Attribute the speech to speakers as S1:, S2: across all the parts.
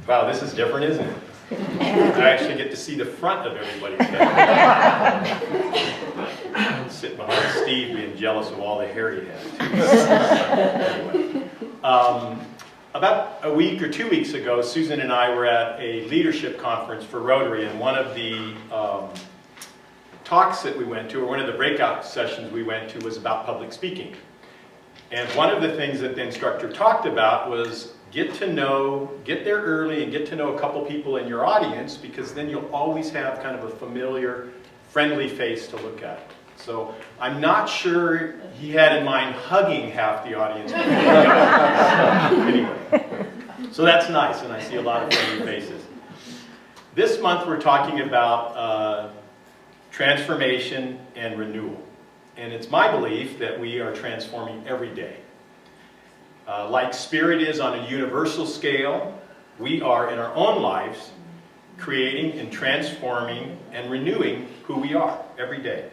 S1: Wow, this is different, isn't it? I actually get to see the front of everybody's head. Sitting behind Steve being jealous of all the hair he has. Anyway. About a week or 2 weeks ago, Susan and I were at a leadership conference for Rotary, and one of the talks that we went to, or one of the breakout sessions we went to, was about public speaking. And one of the things that the instructor talked about was get there early and get to know a couple people in your audience, because then you'll always have kind of a familiar, friendly face to look at. So I'm not sure he had in mind hugging half the audience. Anyway, so that's nice, and I see a lot of friendly faces. This month we're talking about transformation and renewal. And it's my belief that we are transforming every day. Like Spirit is on a universal scale, we are in our own lives creating and transforming and renewing who we are every day.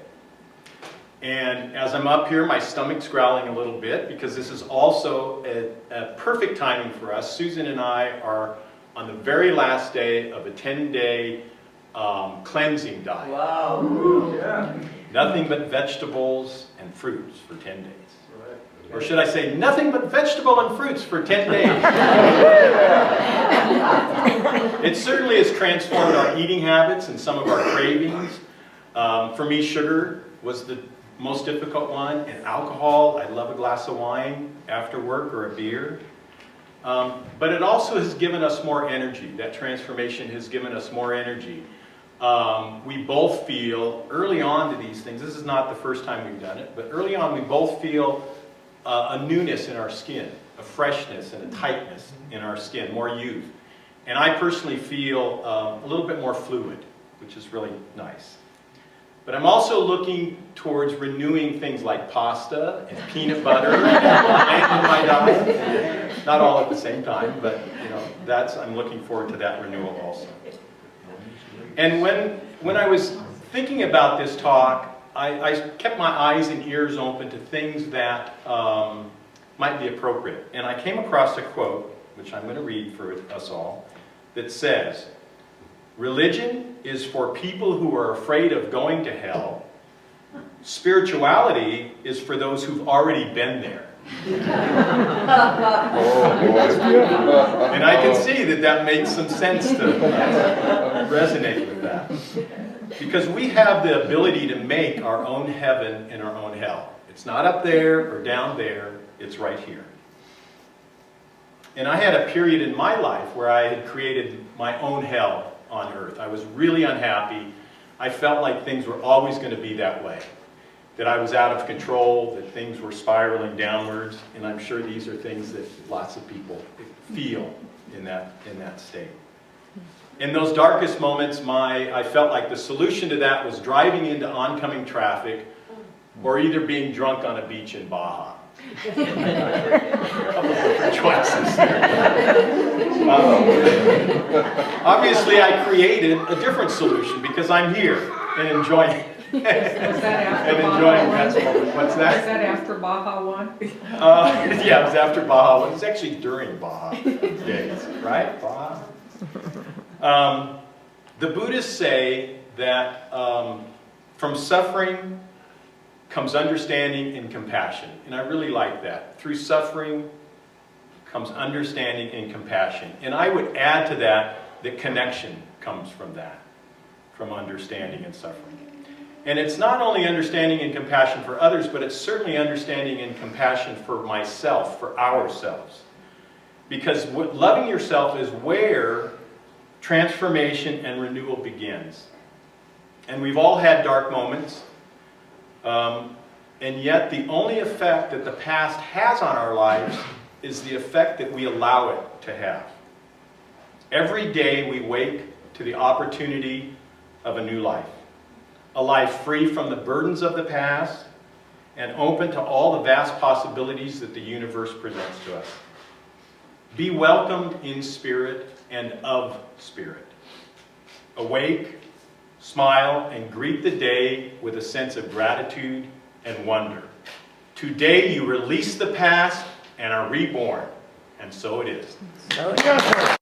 S1: And as I'm up here, my stomach's growling a little bit, because this is also a perfect timing for us. Susan and I are on the very last day of a 10-day cleansing diet. Wow. Yeah. Nothing but vegetables and fruits for 10 days. Or should I say, nothing but vegetable and fruits for 10 days. It certainly has transformed our eating habits and some of our cravings. For me, sugar was the most difficult one, and alcohol. I love a glass of wine after work or a beer. But it also has given us more energy. That transformation has given us more energy. We both feel, early on to these things, this is not the first time we've done it, but early on we both feel a newness in our skin, a freshness and a tightness in our skin, more youth. And I personally feel a little bit more fluid, which is really nice. But I'm also looking towards renewing things like pasta and peanut butter and wine in my diet. Not all at the same time, but I'm looking forward to that renewal also. And when I was thinking about this talk, I kept my eyes and ears open to things that might be appropriate. And I came across a quote, which I'm going to read for us all, that says, "Religion is for people who are afraid of going to hell. Spirituality is for those who've already been there." And I can see that makes some sense to resonate with that. Because we have the ability to make our own heaven and our own hell. It's not up there or down there, it's right here. And I had a period in my life where I had created my own hell on earth. I was really unhappy. I felt like things were always going to be that way. That I was out of control, that things were spiraling downwards, and I'm sure these are things that lots of people feel in that state. In those darkest moments, I felt like the solution to that was driving into oncoming traffic or either being drunk on a beach in Baja. A couple of different choices there. Obviously, I created a different solution because I'm here and enjoying it.
S2: Was that after
S1: and
S2: Baja
S1: enjoying
S2: one?
S1: that moment. What's that?
S2: Was that after Baja one?
S1: Yeah, it was after Baja one. It was actually during Baja days, right? Baja. The Buddhists say that from suffering comes understanding and compassion. And I really like that. Through suffering comes understanding and compassion. And I would add to that connection comes from that, from understanding and suffering. And it's not only understanding and compassion for others, but it's certainly understanding and compassion for myself, for ourselves. Because loving yourself is where transformation and renewal begins. And we've all had dark moments. And yet the only effect that the past has on our lives is the effect that we allow it to have. Every day we wake to the opportunity of a new life. A life free from the burdens of the past and open to all the vast possibilities that the universe presents to us. Be welcomed in spirit and of spirit. Awake, smile, and greet the day with a sense of gratitude and wonder. Today you release the past and are reborn, and so it is.